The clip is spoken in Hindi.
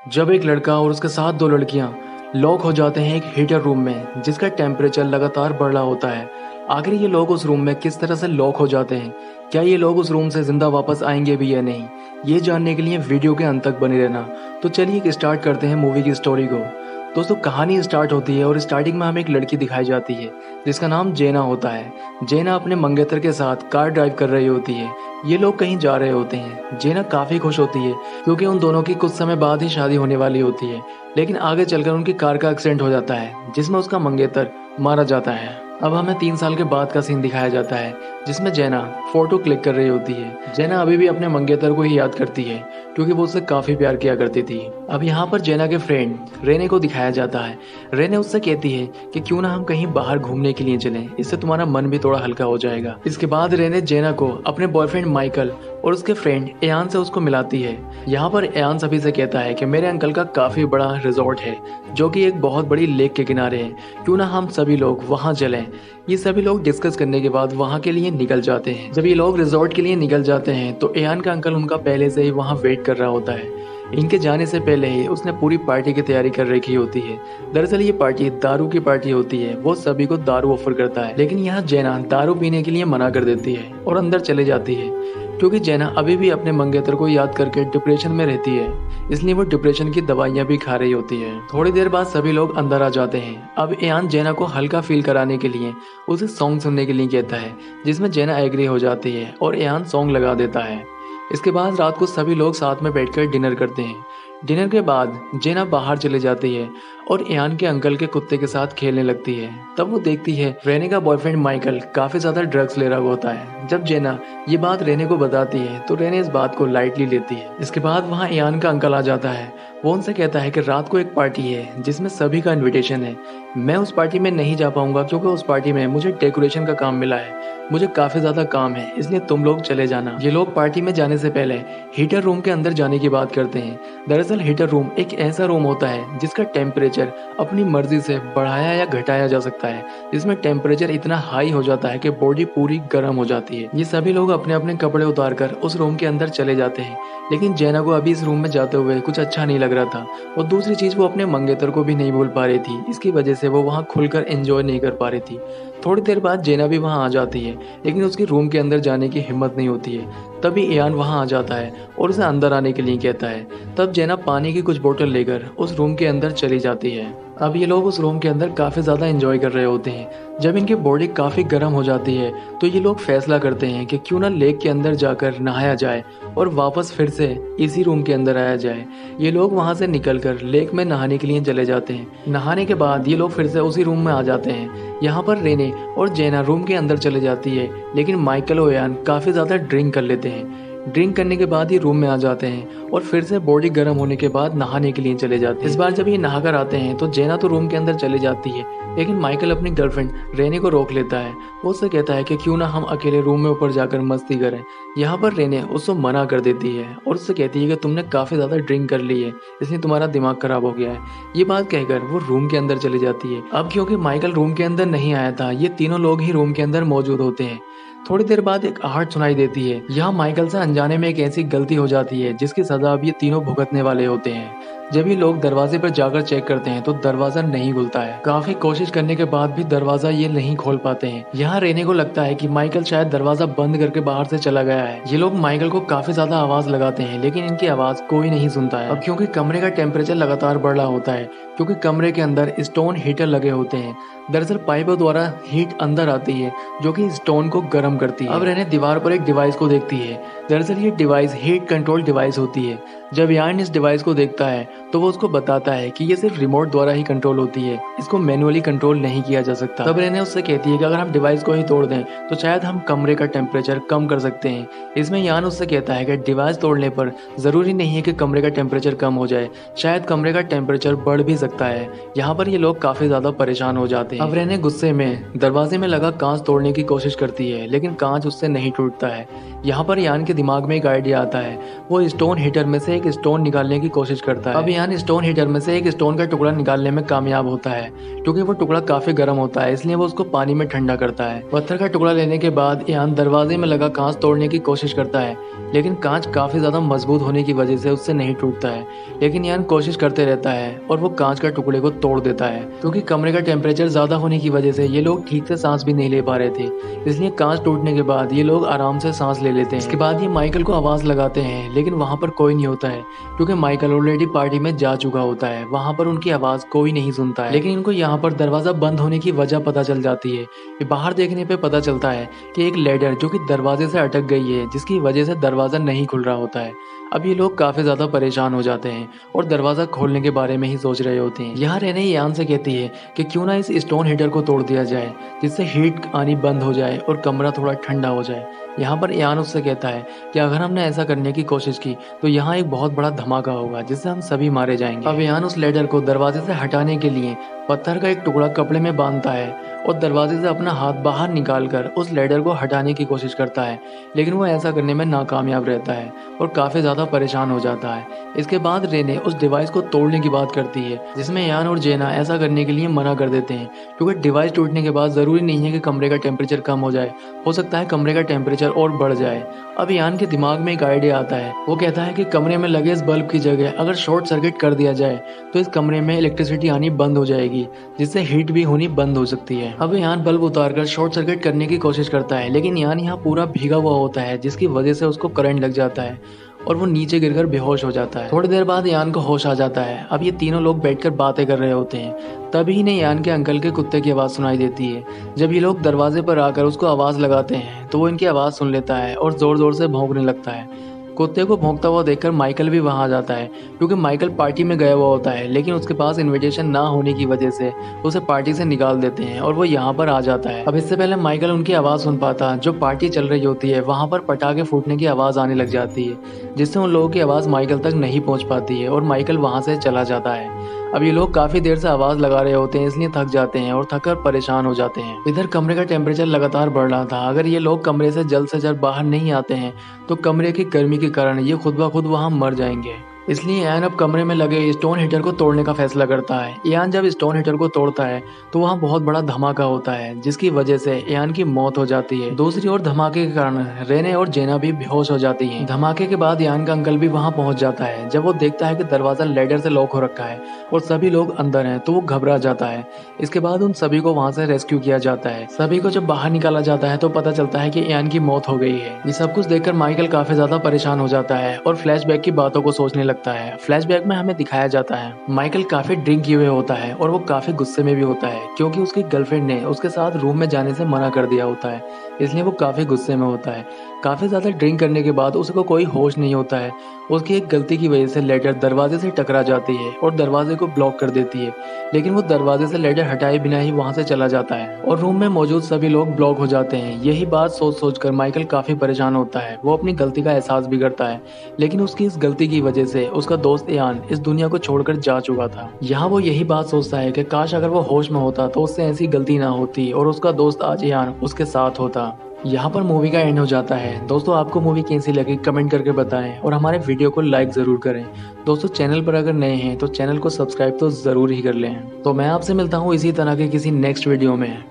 जब एक लड़का और उसके साथ दो लड़कियां लॉक हो जाते हैं एक हीटर रूम में जिसका टेम्परेचर लगातार बढ़ रहा होता है। आखिर ये लोग उस रूम में किस तरह से लॉक हो जाते हैं, क्या ये लोग उस रूम से जिंदा वापस आएंगे भी या नहीं, ये जानने के लिए वीडियो के अंत तक बने रहना। तो चलिए स्टार्ट करते हैं मूवी की स्टोरी को। दोस्तों, कहानी स्टार्ट होती है और स्टार्टिंग में हमें एक लड़की दिखाई जाती है जिसका नाम जेना होता है। जेना अपने मंगेतर के साथ कार ड्राइव कर रही होती है। ये लोग कहीं जा रहे होते हैं। जेना काफ़ी खुश होती है क्योंकि उन दोनों की कुछ समय बाद ही शादी होने वाली होती है। लेकिन आगे चलकर उनकी कार का एक्सीडेंट हो जाता है जिसमें उसका मंगेतर मारा जाता है। अब हमें 3 साल के बाद का सीन दिखाया जाता है जिसमें जेना फोटो क्लिक कर रही होती है। जेना अभी भी अपने मंगेतर को ही याद करती है क्योंकि वो उससे काफ़ी प्यार किया करती थी। अब यहाँ पर जेना के फ्रेंड रेने को दिखाया जाता है। रेने उससे कहती है कि क्यों ना हम कहीं बाहर घूमने के लिए चलें, इससे तुम्हारा मन भी थोड़ा हल्का हो जाएगा। इसके बाद रेने जेना को अपने बॉयफ्रेंड माइकल और उसके फ्रेंड एयान से उसको मिलाती है। यहाँ पर एयान सभी से कहता है कि मेरे अंकल का काफ़ी बड़ा रिजॉर्ट है जो कि एक बहुत बड़ी लेक के किनारे है, क्यों ना हम सभी लोग वहाँ चलें। ये सभी लोग डिस्कस करने के बाद वहाँ के लिए निकल जाते हैं। जब ये लोग रिजॉर्ट के लिए निकल जाते हैं तो एयान का अंकल उनका पहले से ही वहाँ वेट कर रहा होता है। इनके जाने से पहले ही उसने पूरी पार्टी की तैयारी कर रखी होती है। दरअसल ये पार्टी दारू की पार्टी होती है। वो सभी को दारू ऑफर करता है, लेकिन यहाँ जेना दारू पीने के लिए मना कर देती है और अंदर चले जाती है क्योंकि जेना अभी भी अपने मंगेतर को याद करके डिप्रेशन में रहती है, इसलिए वो डिप्रेशन की दवाइयाँ भी खा रही होती है। थोड़ी देर बाद सभी लोग अंदर आ जाते हैं। अब एयान जेना को हल्का फील कराने के लिए उसे सॉन्ग सुनने के लिए कहता है जिसमें जेना एग्री हो जाती है और एयान सॉन्ग लगा देता है। इसके बाद रात को सभी लोग साथ में बैठकर डिनर करते हैं। डिनर के बाद जेना बाहर चले जाती है और एयान के अंकल के कुत्ते के साथ खेलने लगती है। तब वो देखती है रेने का बॉयफ्रेंड माइकल काफी ज्यादा ड्रग्स ले रहा होता है। जब जेना ये बात रेने को बताती है तो रेने इस बात को लाइटली लेती है। इसके बाद वहाँ एयान का अंकल आ जाता है। वो उनसे कहता है कि रात को एक पार्टी है जिसमें सभी का इन्विटेशन है। मैं उस पार्टी में नहीं जा पाऊंगा क्योंकि उस पार्टी में मुझे डेकोरेशन का काम मिला है, मुझे काफी ज्यादा काम है, इसलिए तुम लोग चले जाना। ये लोग पार्टी में जाने से पहले हीटर रूम के अंदर जाने की बात करते हैं। दरअसल हीटर रूम एक ऐसा रूम होता है जिसका टेम्परेचर अपनी मर्जी से बढ़ाया या घटाया जा सकता है, जिसमें टेम्परेचर इतना हाई हो जाता है कि बॉडी पूरी गर्म हो जाती है। ये सभी लोग अपने अपने कपड़े उतार कर उस रूम के अंदर चले जाते हैं, लेकिन जेना को अभी इस रूम में जाते हुए कुछ अच्छा नहीं लग रहा था। और दूसरी चीज, वो अपने मंगेतर को भी नहीं भूल पा रही थी। इसकी वजह से वो वहाँ खुलकर एंजॉय नहीं कर पा रही थी। थोड़ी देर बाद जेना भी वहाँ आ जाती है, लेकिन उसकी रूम के अंदर जाने की हिम्मत नहीं होती है। तभी एयान वहाँ आ जाता है और उसे अंदर आने के लिए कहता है। तब जेना पानी की कुछ बोतल लेकर उस रूम के अंदर चली जाती है। अब ये लोग उस रूम के अंदर काफ़ी ज़्यादा एंजॉय कर रहे होते हैं। जब इनकी बॉडी काफ़ी गर्म हो जाती है तो ये लोग फैसला करते हैं कि क्यों ना लेक के अंदर जाकर नहाया जाए और वापस फिर से इसी रूम के अंदर आया जाए। ये लोग वहाँ से निकलकर लेक में नहाने के लिए चले जाते हैं। नहाने के बाद ये लोग फिर से उसी रूम में आ जाते हैं। यहाँ पर रेने और जेना रूम के अंदर चले जाती है, लेकिन माइकल और यान काफ़ी ज़्यादा ड्रिंक कर लेते हैं। ड्रिंक करने के बाद ही रूम में आ जाते हैं और फिर से बॉडी गर्म होने के बाद नहाने के लिए चले जाते हैं। इस बार जब ये नहाकर आते हैं तो जेना तो रूम के अंदर चली जाती है, लेकिन माइकल अपनी गर्लफ्रेंड रेने को रोक लेता है। वो उससे कहता है कि क्यों ना हम अकेले रूम में ऊपर जाकर मस्ती करें। यहाँ पर रेने उसको मना कर देती है और उससे कहती है कि तुमने काफ़ी ज़्यादा ड्रिंक कर ली है, इसलिए तुम्हारा दिमाग खराब हो गया है। ये बात कहकर वो रूम के अंदर चली जाती है। अब क्योंकि माइकल रूम के अंदर नहीं आया था, ये तीनों लोग ही रूम के अंदर मौजूद होते हैं। थोड़ी देर बाद एक आहट सुनाई देती है। यहाँ माइकल से अनजाने में एक ऐसी गलती हो जाती है जिसकी सजा अब ये तीनों भुगतने वाले होते हैं। जब ये लोग दरवाजे पर जाकर चेक करते हैं तो दरवाजा नहीं खुलता है। काफी कोशिश करने के बाद भी दरवाजा ये नहीं खोल पाते हैं। यहाँ रेने को लगता है कि माइकल शायद दरवाजा बंद करके बाहर से चला गया है। ये लोग माइकल को काफी ज्यादा आवाज लगाते हैं, लेकिन इनकी आवाज कोई नहीं सुनता है। अब क्योंकि कमरे का टेम्परेचर लगातार बढ़ रहा होता है, क्योंकि कमरे के अंदर स्टोन हीटर लगे होते हैं। दरअसल पाइपों द्वारा हीट अंदर आती है जो कि स्टोन को गर्म करती है। अब रेने दीवार पर एक डिवाइस को देखती है। दरअसल ये डिवाइस हीट कंट्रोल डिवाइस होती है। जब यान इस डिवाइस को देखता है तो वो उसको बताता है कि ये सिर्फ रिमोट द्वारा ही कंट्रोल होती है, इसको मैनुअली कंट्रोल नहीं किया जा सकता। तब रेने उससे कहती है कि अगर हम डिवाइस को ही तोड़ दें तो शायद हम कमरे का टेम्परेचर कम कर सकते हैं। इसमें यान उससे कहता है कि डिवाइस तोड़ने पर जरूरी नहीं है कि कमरे का टेम्परेचर कम हो जाए, शायद कमरे का टेम्परेचर बढ़ भी सकता है। यहाँ पर ये लोग काफी ज्यादा परेशान हो जाते हैं। अब रेने गुस्से में दरवाजे में लगा कांच तोड़ने की कोशिश करती है, लेकिन कांच उससे नहीं टूटता है। यहाँ पर यान की दिमाग में एक आइडिया आता है। वो स्टोन हीटर में से एक स्टोन निकालने की कोशिश करता है। अब यान स्टोन हीटर में से एक स्टोन का टुकड़ा निकालने में कामयाब होता है। क्योंकि वो टुकड़ा काफी गर्म होता है, इसलिए वो उसको पानी में ठंडा करता है। पत्थर का टुकड़ा लेने के बाद यान दरवाजे में लगा कांच तोड़ने की कोशिश करता है, लेकिन कांच काफी ज्यादा मजबूत होने की वजह से उससे नहीं टूटता है। लेकिन यान कोशिश करते रहता है और वो कांच का टुकड़े को तोड़ देता है। क्योंकि कमरे का टेम्परेचर ज्यादा होने की वजह से ये लोग ठीक से सांस भी नहीं ले पा रहे थे, इसलिए कांच टूटने के बाद ये लोग आराम से सांस ले लेते हैं। इसके बाद ये माइकल को आवाज लगाते हैं, लेकिन वहां पर कोई नहीं होता है, क्योंकि माइकल ऑलरेडी पार्टी में जा चुका होता है। वहां पर उनकी आवाज कोई नहीं सुनता है। लेकिन इनको यहाँ पर दरवाजा बंद होने की वजह पता चल जाती है। ये बाहर देखने पे पता चलता है कि एक लेडर जो कि दरवाजे से अटक गई है, जिसकी वजह से दरवाजा नहीं खुल रहा होता है। अब ये लोग काफी ज्यादा परेशान हो जाते हैं और दरवाजा खोलने के बारे में ही सोच रहे होते हैं। यहाँ रेने यान से कहती है कि क्यों ना इस स्टोन हीटर को तोड़ दिया जाए, जिससे हीट आनी बंद हो जाए और कमरा थोड़ा ठंडा हो जाए। यहाँ पर यान उससे कहता है कि अगर हमने ऐसा करने की कोशिश की तो यहाँ एक बहुत बड़ा धमाका होगा, जिससे हम सभी मारे जाएंगे। अब यान उस लेडर को दरवाजे से हटाने के लिए पत्थर का एक टुकड़ा कपड़े में बांधता है और दरवाजे से अपना हाथ बाहर निकालकर उस लेडर को हटाने की कोशिश करता है, लेकिन वो ऐसा करने में नाकामयाब रहता है और काफी ज्यादा परेशान हो जाता है। इसके बाद रेने उस डिवाइस को तोड़ने की बात करती है, जिसमें यान और जेना ऐसा करने के लिए मना कर देते हैं, क्योंकि डिवाइस टूटने के बाद जरूरी नहीं है कि कमरे का टेम्परेचर कम हो जाए, हो सकता है कमरे का टेम्परेचर और बढ़ जाए। अब यान के दिमाग में एक आइडिया आता है। वो कहता है कि कमरे में लगे इस बल्ब की जगह अगर शॉर्ट सर्किट कर दिया जाए तो इस कमरे में इलेक्ट्रिसिटी आनी बंद हो जाएगी, जिससे हीट भी होनी बंद हो सकती है। अब यान बल्ब उतारकर शॉर्ट सर्किट करने की कोशिश करता है, लेकिन यान यहाँ पूरा भीगा हुआ होता है, जिसकी वजह से उसको करंट लग जाता है और वो नीचे गिरकर बेहोश हो जाता है। थोड़ी देर बाद यान को होश आ जाता है। अब ये तीनों लोग बैठकर बातें कर रहे होते हैं। तभी इन्हें यान के अंकल के कुत्ते की आवाज़ सुनाई देती है। जब ये लोग दरवाजे पर आकर उसको आवाज़ लगाते हैं तो वो इनकी आवाज़ सुन लेता है और ज़ोर ज़ोर से भौंकने लगता है। कुत्ते को भौंकता हुआ देखकर माइकल भी वहां आ जाता है, क्योंकि माइकल पार्टी में गया हुआ होता है, लेकिन उसके पास इनविटेशन ना होने की वजह से उसे पार्टी से निकाल देते हैं और वो यहाँ पर आ जाता है। अब इससे पहले माइकल उनकी आवाज़ सुन पाता, जो पार्टी चल रही होती है वहाँ पर पटाखे फूटने की आवाज़ आने लग जाती है, जिससे उन लोगों की आवाज़ माइकल तक नहीं पहुँच पाती है और माइकल वहाँ से चला जाता है। अब ये लोग काफी देर से आवाज लगा रहे होते हैं, इसलिए थक जाते हैं और थककर परेशान हो जाते हैं। इधर कमरे का टेम्परेचर लगातार बढ़ रहा था। अगर ये लोग कमरे से जल्द बाहर नहीं आते हैं तो कमरे की गर्मी के कारण ये खुद ब खुद वहां मर जाएंगे। इसलिए यान अब कमरे में लगे स्टोन हीटर को तोड़ने का फैसला करता है। यान जब स्टोन हीटर को तोड़ता है तो वहाँ बहुत बड़ा धमाका होता है, जिसकी वजह से यान की मौत हो जाती है। दूसरी ओर धमाके के कारण रेने और जेना भी बेहोश हो जाती हैं। धमाके के बाद यान का अंकल भी वहाँ पहुंच जाता है। जब वो देखता है कि दरवाजा लेडर से लॉक हो रखा है और सभी लोग अंदर हैं, तो वो घबरा जाता है। इसके बाद उन सभी को वहाँ से रेस्क्यू किया जाता है। सभी को जब बाहर निकाला जाता है तो पता चलता है कि यान की मौत हो गई है। ये सब कुछ देखकर माइकल काफी ज्यादा परेशान हो जाता है और फ्लैशबैक की बातों को सोचने लगता है। फ्लैशबैक में हमें दिखाया जाता है माइकल काफी ड्रिंक किए हुए होता है और वो काफी गुस्से में भी होता है, क्योंकि उसकी गर्लफ्रेंड ने उसके साथ रूम में जाने से मना कर दिया होता है, इसलिए वो काफी गुस्से में होता है। काफी ज्यादा ड्रिंक करने के बाद उसको कोई होश नहीं होता है। उसकी एक गलती की वजह से लेडर दरवाजे से टकरा जाती है और दरवाजे को ब्लॉक कर देती है, लेकिन वो दरवाजे से लेडर हटाए बिना ही वहां से चला जाता है और रूम में मौजूद सभी लोग ब्लॉक हो जाते हैं। यही बात सोच सोच कर माइकल काफी परेशान होता है। वो अपनी गलती का एहसास भी करता है, लेकिन उसकी इस गलती की वजह से उसका दोस्त यान इस दुनिया को छोड़कर जा चुका था। यहाँ वो यही बात सोचता है कि काश अगर वो होश में होता तो उससे ऐसी गलती ना होती और उसका दोस्त आज यान उसके साथ होता। यहाँ पर मूवी का एंड हो जाता है। दोस्तों, आपको मूवी कैसी लगी कमेंट करके बताएं और हमारे वीडियो को लाइक ज़रूर करें। दोस्तों, चैनल पर अगर नए हैं तो चैनल को सब्सक्राइब तो ज़रूर ही कर लें। तो मैं आपसे मिलता हूँ इसी तरह के किसी नेक्स्ट वीडियो में।